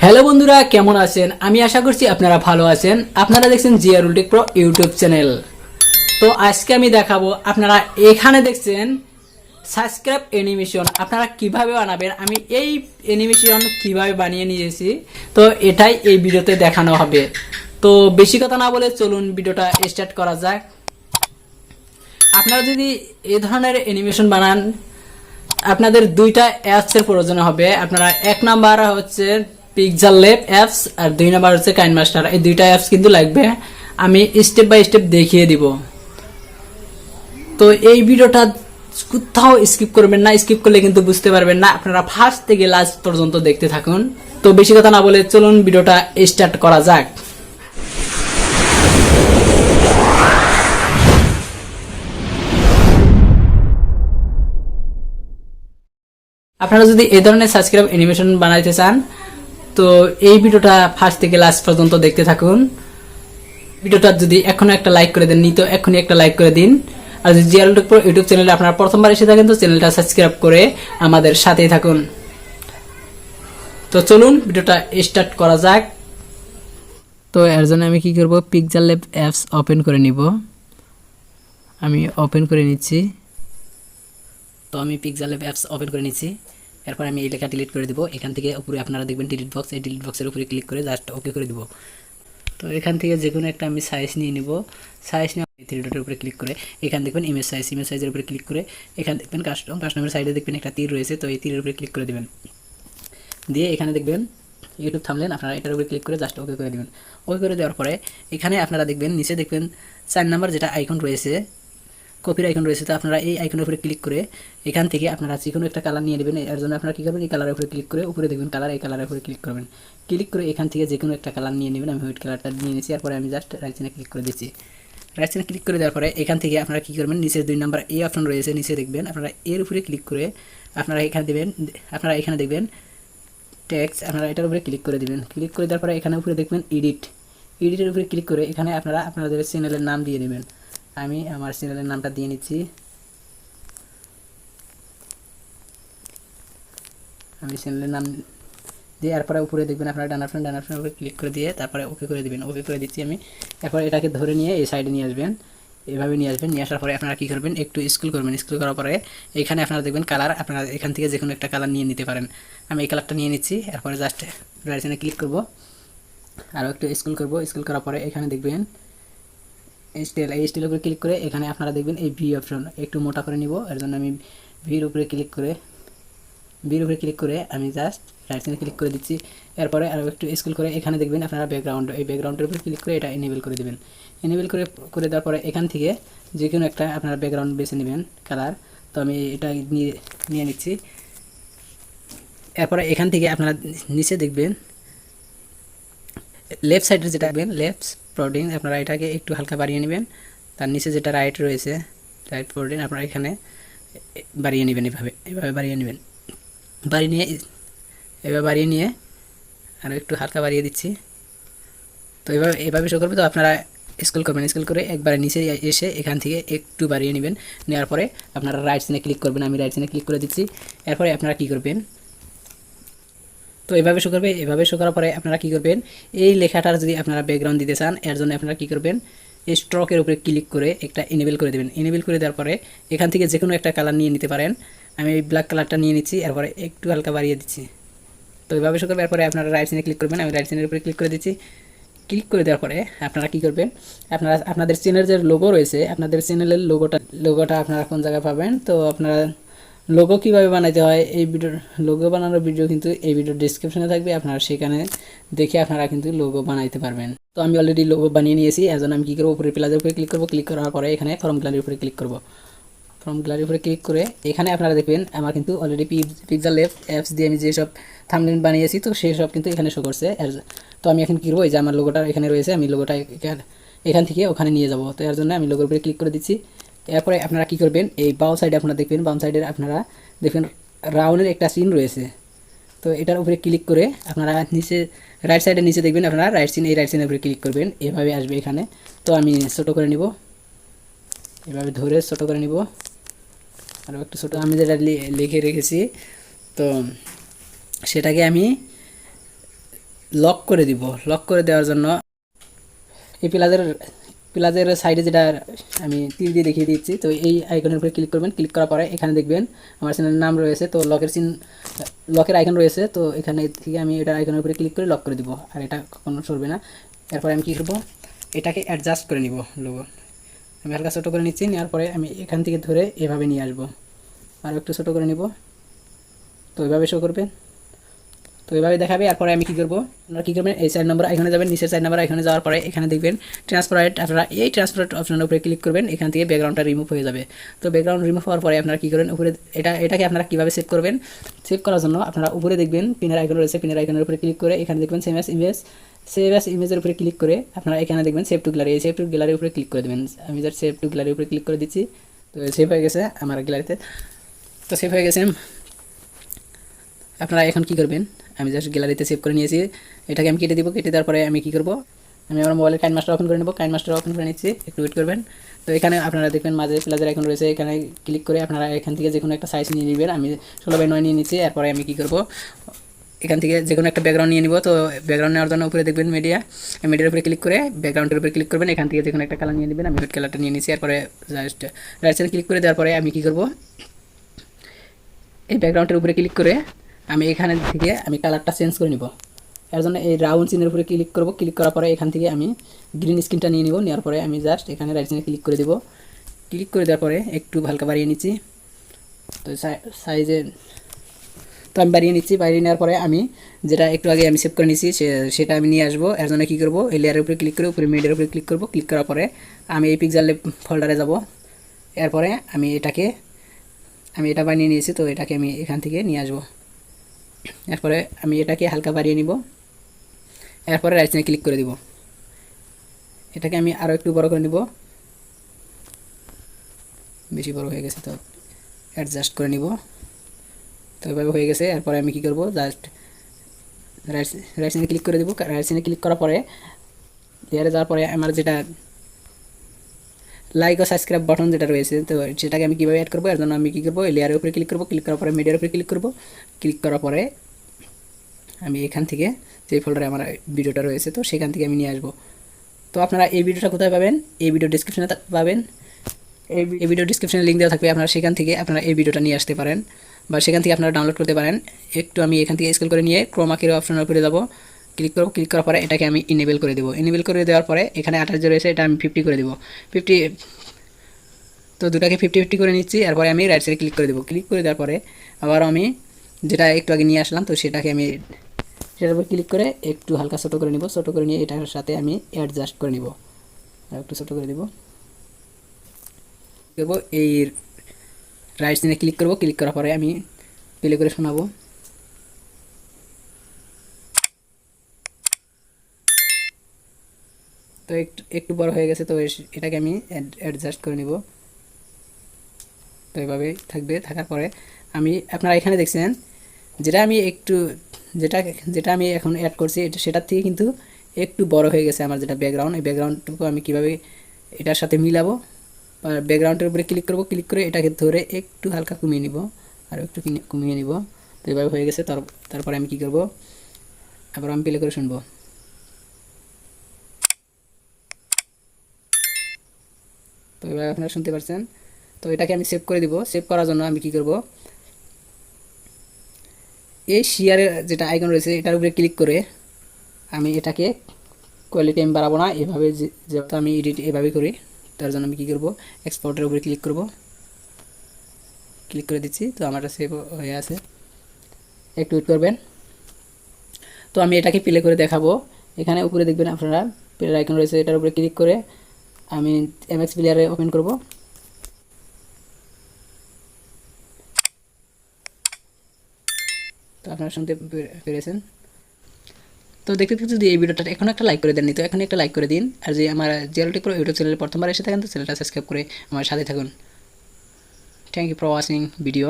Hello বন্ধুরা, কেমন আছেন? আমি আশা করছি আপনারা ভালো আছেন। আপনারা দেখছেন Jiarul tech pro YouTube channel. তো আজকে আমি দেখাবো, আপনারা এখানে দেখছেন সাবস্ক্রাইব অ্যানিমেশন আপনারা কিভাবে বানাবেন। আমি এই অ্যানিমেশন কিভাবে বানিয়ে নিয়েছি, তো এটাই এই ভিডিওতে দেখানো হবে। তো বেশি কথা না বলে চলুন ভিডিওটা স্টার্ট করা যাক। আপনারা যদি এই ধরনের অ্যানিমেশন বানান, আপনাদের দুইটা অ্যাপসের প্রয়োজন হবে। আপনারা এক নাম্বার হচ্ছে পিক্সেল ল্যাব অ্যাপস আর দুই নাম্বার হচ্ছে কাইনমাস্টার। এই দুইটা অ্যাপস কিন্তু লাগবে, আমি স্টেপ বাই স্টেপ দেখিয়ে দিব। তো এই ভিডিওটা কোথাও স্কিপ করবেন না, স্কিপ করলে কিন্তু বুঝতে পারবেন না। আপনারা ফার্স্ট থেকে লাস্ট পর্যন্ত দেখতে থাকুন। তো বেশি কথা না বলে চলুন ভিডিওটা স্টার্ট করা যাক। আপনারা যদি এই ধরনের সাবস্ক্রাইব অ্যানিমেশন বানাইতে চান, তো এই ভিডিওটা ফার্স্ট থেকে লাস্ট পর্যন্ত দেখতে থাকুন। ভিডিওটা যদি এখনো একটা লাইক করে দেন, তো এখনই একটা লাইক করে দিন। আর যদি জিয়ারুল টেক প্রো ইউটিউব চ্যানেলে আপনারা প্রথমবার এসে থাকেন, তো চ্যানেলটা সাবস্ক্রাইব করে আমাদের সাথেই থাকুন। তো চলুন ভিডিওটা স্টার্ট করা যাক। তো এর জন্য আমি কি করব, পিক্সেল ল্যাব অ্যাপস ওপেন করে নিব। আমি ওপেন করে নিচ্ছি। তো আমি পিক্সেল ল্যাব অ্যাপস ওপেন করে নিচ্ছি। এরপর আমি এই লেখা ডিলিট করে দিব। এখান থেকে উপরে আপনারা দেখবেন ডিলিট বক্স, এই ডিলিট বক্সের উপরে ক্লিক করে জাস্ট ওকে করে দিব। তো এখান থেকে যে কোনো একটা আমি সাইজ নিয়ে নিব। সাইজ নিয়ে থ্রি ডটের উপরে ক্লিক করে এখান দেখবেন ইমেজ সাইজের উপরে ক্লিক করে এখান দেখবেন কাস্টমের সাইডে দেখবেন একটা তীর রয়েছে। তো এই তীরের উপরে ক্লিক করে দেবেন, দিয়ে এখানে দেখবেন ইউটিউব থামলেন, আপনারা এটার উপরে ক্লিক করে জাস্ট ওকে করে দেবেন। ওকে করে দেওয়ার পরে এখানে আপনারা দেখবেন নিচে দেখবেন 4 নাম্বার যেটা আইকন রয়েছে, কপির আইকন রয়েছে। তো আপনারা এই আইকনের উপরে ক্লিক করে এখান থেকে আপনারা যে কোনো একটা কালার নিয়ে নেবেন। এর জন্য আপনারা কী করবেন, এই কালারের উপরে ক্লিক করে উপরে দেখবেন কালার, এই কালারের উপরে ক্লিক করবেন। ক্লিক করে এখান থেকে যে কোনো একটা কালার নিয়ে নেবেন। আমি হোয়াইট কালারটা নিয়ে নিয়েছি। এরপরে আমি জাস্ট রাইট সাইডে ক্লিক করে দিচ্ছি। রাইট সাইডে ক্লিক করে দেওয়ার পরে এখান থেকে আপনারা কী করবেন, নিচের 2 নাম্বার এই অপশন রয়েছে, নিচে দেখবেন আপনারা এর উপরে ক্লিক করে আপনারা এখানে দেখবেন টেক্সট, আপনারা এটার উপরে ক্লিক করে দেবেন। ক্লিক করে দেওয়ার পরে এখানে উপরে দেখবেন এডিটের উপরে ক্লিক করে এখানে আপনারা আপনাদের চ্যানেলের নাম দিয়ে দেবেন। আমি আমার চ্যানেলের নামটা দিয়ে নিচ্ছি। আমি চ্যানেলের নাম দিয়ে এরপরে উপরে দেখবেন আপনারা ডান অপশনের উপরে ক্লিক করে দিয়ে তারপরে ওকে করে দেবেন। ওকে করে দিচ্ছি আমি। এরপর এটাকে ধরে নিয়ে এই সাইডে নিয়ে আসবেন, এভাবে নিয়ে আসবেন। নিয়ে আসার পরে আপনারা কী করবেন, একটু স্ক্রল করবেন। স্ক্রল করার পরে এখানে আপনারা দেখবেন কালার, আপনারা এখান থেকে যে কোনো একটা কালার নিয়ে নিতে পারেন। আমি এই কালারটা নিয়ে নিচ্ছি। এরপরে জাস্ট রাইট সাইডে ক্লিক করব, আরও একটু স্ক্রল করব। স্ক্রল করার পরে এখানে দেখবেন এই স্টাইলের উপরে ক্লিক করে এখানে আপনারা দেখবেন এই ভি অপশন একটু মোটা করে নিব। এর জন্য আমি ভির উপরে ক্লিক করে আমি জাস্ট রাইট সাইডে ক্লিক করে দিচ্ছি। এরপরে আরও একটু স্ক্রল করে এখানে দেখবেন আপনারা ব্যাকগ্রাউন্ড, এই ব্যাকগ্রাউন্ডের উপরে ক্লিক করে এটা এনেবল করে দেবেন। এনেবল করে দেওয়ার পরে এখান থেকে যে কোনো একটা আপনারা ব্যাকগ্রাউন্ড বেছে নেবেন কালার। তো আমি এটা নিয়ে নিচ্ছি। এরপরে এখান থেকে আপনারা নিচে দেখবেন লেফট সাইডের যেটা দেখবেন লেফট প্রোডিং, আপনারা এটাকে একটু হালকা বাড়িয়ে নেবেন। তার নিচে যেটা রাইট রয়েছে রাইট প্রোডিং, আপনারা এখানে বাড়িয়ে নেবেন। এভাবে বাড়িয়ে নেবেন। এভাবে বাড়িয়ে নিয়ে আরও একটু হালকা বাড়িয়ে দিচ্ছি। তো এভাবে শো করবে। তো আপনারা স্ক্রল করবেন, স্ক্রল করে একবারে নিচে এসে এখান থেকে একটু বাড়িয়ে নেবেন। নেওয়ার পরে আপনারা রাইট সাইডে ক্লিক করবেন। আমি রাইট সাইডে ক্লিক করে দিচ্ছি। এরপরে আপনারা কী করবেন, তো এভাবে শো করবে। এভাবে শো করার পরে আপনারা কী করবেন, এই লেখাটার যদি আপনারা ব্যাকগ্রাউন্ড দিতে চান, এর জন্য আপনারা কী করবেন, এই স্ট্রোকের উপরে ক্লিক করে একটা এনেবল করে দেবেন। এনেবল করে দেওয়ার পরে এখান থেকে যে কোনো একটা কালার নিয়ে নিতে পারেন। আমি এই ব্ল্যাক কালারটা নিয়ে নিচ্ছি। এরপরে একটু হালকা বাড়িয়ে দিচ্ছি। তো এইভাবে শো করবে। এরপরে আপনারা রাইট সাইডে ক্লিক করবেন। আমি রাইট সাইডের উপরে ক্লিক করে দিচ্ছি। ক্লিক করে দেওয়ার পরে আপনারা কী করবেন, আপনারা আপনাদের চ্যানেলের যে লোগো রয়েছে, আপনাদের চ্যানেলের লোগোটা আপনারা কোন জায়গায় পাবেন। তো আপনারা লোগো কীভাবে বানাইতে হয়, এই ভিডিওর লোগো বানানোর ভিডিও কিন্তু এই ভিডিওর ডিসক্রিপশনে থাকবে, আপনারা সেখানে দেখে আপনারা কিন্তু লোগো বানাইতে পারবেন। তো আমি অলরেডি লোগো বানিয়ে নিয়েছি। এর জন্য আমি কী করবো, উপরে প্লাসের উপরে ক্লিক করবো। ক্লিক করার পরে এখানে ফর্ম গ্যালারির উপরে ক্লিক করবো। ফর্ম গ্যালারির উপরে ক্লিক করে এখানে আপনারা দেখবেন আমার কিন্তু অলরেডি পিক্সেল ল্যাব অ্যাপস দিয়ে আমি যেসব থাম্বনেল বানিয়েছি, তো সেই সব কিন্তু এখানে শো করছে। তো আমি এখন কী করবো, এই যে আমার লোগোটা এখানে রয়েছে, আমি লোগোটা এখান থেকে ওখানে নিয়ে যাব। তো এর জন্য আমি লোগোর উপরে ক্লিক করে দিচ্ছি। এরপরে আপনারা কী করবেন, এই বাম সাইডে আপনারা দেখবেন, বাম সাইডের আপনারা দেখবেন রাউন্ডের একটা চিহ্ন রয়েছে। তো এটার উপরে ক্লিক করে আপনারা নিচে রাইট সাইডের নিচে দেখবেন আপনারা রাইট সাইনের উপরে ক্লিক করবেন। এভাবে আসবে এখানে। তো আমি ছোটো করে নিব, এভাবে ধরে ছোটো করে নিব। আরও একটু ছোটো আমি যেটা লিখে রেখেছি, তো সেটাকে আমি লক করে দিব। লক করে দেওয়ার জন্য এই প্লাজের সাইডে যেটা আমি তীর দিয়ে দেখিয়ে দিচ্ছি, তো এই আইকনের উপরে ক্লিক করবেন। ক্লিক করার পরে এখানে দেখবেন আমার চ্যানেলের নাম রয়েছে, তো লকের আইকন রয়েছে, তো এখানে থেকে আমি এটার আইকনের উপরে ক্লিক করে লক করে দিব, আর এটা কখনো সরবে না। এরপরে আমি কী করবো, এটাকে অ্যাডজাস্ট করে নিব। লোগো আমি হালকা ছোটো করে নিচ্ছি, নেওয়ার পরে আমি এখান থেকে ধরে এভাবে নিয়ে আসবো, আরও একটু ছোটো করে নিব। তো এভাবে শো করবে, তো এভাবে দেখাবে। এরপরে আমি কী করবো, আপনারা কী করবেন, এই 4 নম্বর আইকনে যাবেন। নিচের 4 নম্বর আইকনে যাওয়ার পরে এখানে দেখবেন ট্রান্সপারেন্ট, আপনারা এই ট্রান্সপারেন্ট অপশনের উপরে ক্লিক করবেন, এখান থেকে ব্যাকগ্রাউন্ডটা রিমুভ হয়ে যাবে। তো ব্যাকগ্রাউন্ড রিমুভ হওয়ার পরে আপনারা কী করবেন, উপরে এটাকে আপনারা কীভাবে সেভ করবেন, সেভ করার জন্য আপনারা উপরে দেখবেন পিনের আইকন রয়েছে, পিনের আইকনের উপরে ক্লিক করে এখানে দেখবেন সেভ অ্যাজ ইমেজের উপরে ক্লিক করে আপনারা এখানে দেখবেন সেভ টু গ্যালারি, এই সেভ টু গ্যালারির উপরে ক্লিক করে দেবেন। আমি যার সেভ টু গ্যালারির উপরে ক্লিক করে দিচ্ছি, তো সেভ হয়ে গেছে আমার গ্যালারিতে। তো সেভ হয়ে গেছে। আপনারা এখন কী করবেন, আমি জাস্ট গ্যালারিতে সেভ করে নিয়েছি, এটাকে আমি কেটে দিব। কেটে দেওয়ার পরে আমি কী করব, আমি আমার মোবাইলের কাইন মাস্টার ওপেন করে নেব। কাইন মাস্টার ওপেন করে নিচ্ছি, একটু ওয়েট করবেন। তো এখানে আপনারা দেখবেন মাঝে প্লাজের আইকন রয়েছে, এখানে ক্লিক করে আপনারা এখান থেকে যে কোনো একটা সাইজ নিয়ে নেবেন। আমি 16:9 নিয়ে নিচ্ছি। এরপরে আমি কী করব, এখান থেকে যে কোনো একটা ব্যাকগ্রাউন্ড নিয়ে নিব। তো ব্যাকগ্রাউন্ড নেওয়ার জন্য উপরে দেখবেন মিডিয়ার উপরে ক্লিক করে ব্যাকগ্রাউন্ডের উপরে ক্লিক করবেন, এখান থেকে যে কোনো একটা কালার নিয়ে নেবেন। আমি হোয়াইট কালারটা নিয়ে নিচ্ছি। এরপরে জাস্ট রাইট সাইডে ক্লিক করে দেওয়ার পরে আমি কী করব, এই ব্যাকগ্রাউন্ডের উপরে ক্লিক করে আমি এখানে থেকে আমি কালারটা চেঞ্জ করে নিব। এর জন্য এই রাউন্ড চিহ্নের উপরে ক্লিক করব। ক্লিক করার পরে এখান থেকে আমি গ্রিন স্ক্রিনটা নিয়ে নিব। নেওয়ার পরে আমি জাস্ট এখানে রাইট সাইডে ক্লিক করে দেব। ক্লিক করে দেওয়ার পরে একটু হালকা বাড়িয়ে নিচ্ছি, তো সাইজে তো আমি বাড়িয়ে নিচ্ছি। বাড়িয়ে নেওয়ার পরে আমি যেটা একটু আগে আমি সেভ করে নিচ্ছি সেটা আমি নিয়ে আসবো। এর জন্য কী করবো, এই লেয়ারের উপরে ক্লিক করে উপরে মিডিয়ার উপরে ক্লিক করব। ক্লিক করার পরে আমি এই পিক্সেল ফোল্ডারে যাব। এরপরে আমি এটা বানিয়ে নিয়েছি, তো এটাকে আমি এখান থেকে নিয়ে আসবো। এরপরে আমি এটাকে হালকা বাড়িয়ে নিব। এরপরে রাইট সাইডে ক্লিক করে দিব। এটাকে আমি আরও একটু বড় করে নিব, বেশি বড় হয়ে গেছে, তো অ্যাডজাস্ট করে নিব। তো এভাবে হয়ে গেছে। এরপরে আমি কী করব, জাস্ট রাইট সাইডে ক্লিক করে দেবো। রাইট সাইডে ক্লিক করার পরে লেয়ারে যাওয়ার পরে আমার যেটা লাইক ও সাবস্ক্রাইব বাটন যেটা রয়েছে, তো সেটাকে আমি কীভাবে অ্যাড করবো, এর জন্য আমি কী করবো, এই লেয়ারের উপরে ক্লিক করবো। ক্লিক করার পরে মিডিয়ার উপরে ক্লিক করবো। ক্লিক করার পরে আমি এখান থেকে যে ফোল্ডারে আমার ভিডিওটা রয়েছে, তো সেখান থেকে আমি নিয়ে আসবো। তো আপনারা এই ভিডিওটা কোথায় পাবেন, এই ভিডিও ডিসক্রিপশনে পাবেন। এই ভিডিও ডিসক্রিপশনে লিঙ্ক দেওয়া থাকবে, আপনারা সেখান থেকে আপনারা এই ভিডিওটা নিয়ে আসতে পারেন, বা সেখান থেকে আপনারা ডাউনলোড করতে পারেন। একটু আমি এখান থেকে স্ক্রল করে নিয়ে ক্রোমাকের অপশনের উপরে যাবো, ক্লিক করব। ক্লিক করার পরে এটাকে আমি ইনেবল করে দেবো। ইনেবল করে দেওয়ার পরে এখানে 28 যে রয়েছে, এটা আমি 50 করে দেবো। 50, তো দুটাকে 50-50 করে নিচ্ছি। এরপরে আমি রাইট সাইডে ক্লিক করে দেবো। ক্লিক করে দেওয়ার পরে আবার আমি যেটা একটু আগে নিয়ে আসলাম, তো সেটাকে আমি সেটার উপর ক্লিক করে একটু হালকা ছোটো করে নিব। ছোটো করে নিয়ে এটার সাথে আমি অ্যাডজাস্ট করে নিব, আর একটু ছোটো করে দেবো। করবো এই রাইট সাইডে ক্লিক করব। ক্লিক করার পরে আমি প্লে করে শোনাবো। তো একটু বড় হয়ে গেছে, তো এটাকে আমি অ্যাডজাস্ট করে নিব। তো এভাবে থাকবে। থাকার পরে আপনারা এখানে দেখছেন যেটা আমি এখন অ্যাড করছি, সেটার থেকে কিন্তু একটু বড় হয়ে গেছে আমার যেটা ব্যাকগ্রাউন্ড। এই ব্যাকগ্রাউন্ডটুকু আমি কীভাবে এটার সাথে মিলাবো, ব্যাকগ্রাউন্ডের উপরে ক্লিক করব। ক্লিক করে এটাকে ধরে একটু হালকা কমিয়ে নিব, আর একটু কমিয়ে নিব। তো এভাবে হয়ে গেছে। তারপরে আমি কী করব, আবার আমি প্লে করে শুনবো। তো এভাবে আপনারা শুনতে পাচ্ছেন। তো এটাকে আমি সেভ করে দিব। সেভ করার জন্য আমি কী করব, এই শেয়ারের যেটা আইকন রয়েছে এটার উপরে ক্লিক করে আমি এটাকে কোয়ালিটি আমি বাড়াবো না, এভাবে যেহেতু আমি এডিট এভাবে করি, তার জন্য আমি কী করব, এক্সপোর্টের উপরে ক্লিক করব। ক্লিক করে দিচ্ছি। তো আমার সেভ হয়ে আছে, একটু ওয়েট করবেন। তো আমি এটাকে প্লে করে দেখাবো। এখানে উপরে দেখবেন আপনারা প্লেয়ার আইকন রয়েছে, এটার উপরে ক্লিক করে আমি এমএক্স প্লেয়ারে ওপেন করব। তো আপনারা শুনতে পেরেছেন। তো দেখতে যদি এই ভিডিওটা এখন একটা লাইক করে দেননি, তো এখন একটা লাইক করে দিন। আর যে আমার জিয়ারুল টেক প্রো ইউটিউব চ্যানেলে প্রথমবার এসে থাকেন, তো চ্যানেলটা সাবস্ক্রাইব করে আমার সাথে থাকুন। Thank you for watching video.